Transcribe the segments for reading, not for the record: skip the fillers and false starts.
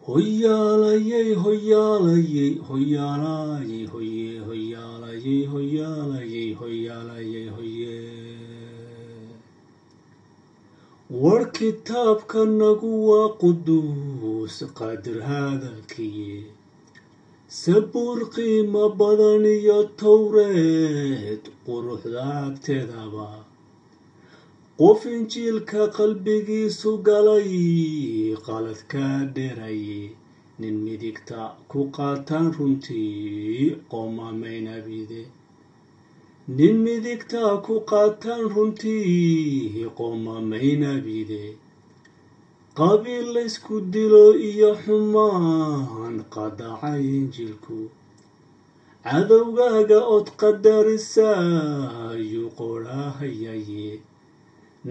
Hoyaalayey, hoyaalayey, hoyaalayey, hoye, hoyaalayey, hoyaalayey, hoyaalayey, hoye. War kitaabka nagu waa quduus qaadir hadalkiye. Sabuur qiimo badan iyo towreed quruxda agteedaba. qof injiilka qalbigiisu galay qaladka dheeraye nin midigta ku qaataan runtii qoomamaynabide nin midigta ku qaataan runtii qoomamaynabide qabiil laysku dilo iyo xumaan qadacay injiilku cadowgaaga od qadarisa ayuu qoraahayaye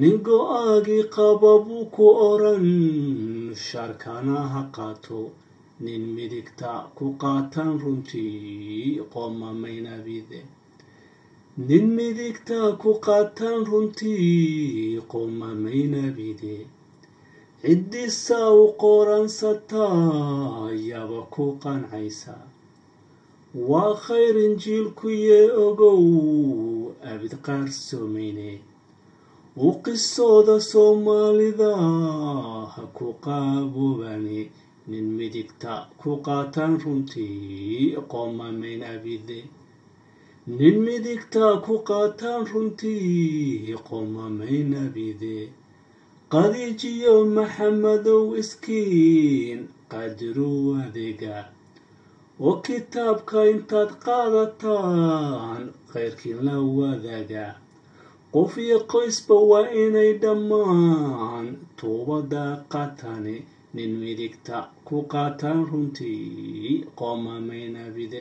nin go-aagii qaba buu ku oran sharkana ha qaato nin midigta ku qaataan runtii qoomamaynabide nin midigta ku qaataan runtii qoomamaynabide ciddiisaa u qoransataa yaba ku qancaysa waa khayr injiilku yee ogow abid qaarsoomeyne u qisooda soomaalida ha ku qaabobane nin midigta ku qaataan runtii qoomamaynabide nin midigta ku qaataan runtii qoomamaynabide qadiijiyo maxamedow iskiin qadiru adeega oo kitaabka intaad qaadataan khayrkiin la wadaaga qof iyo qoysba waa inay dhammaan toobada qaatane nin midigta ku qaataan runtii qoomamaynabide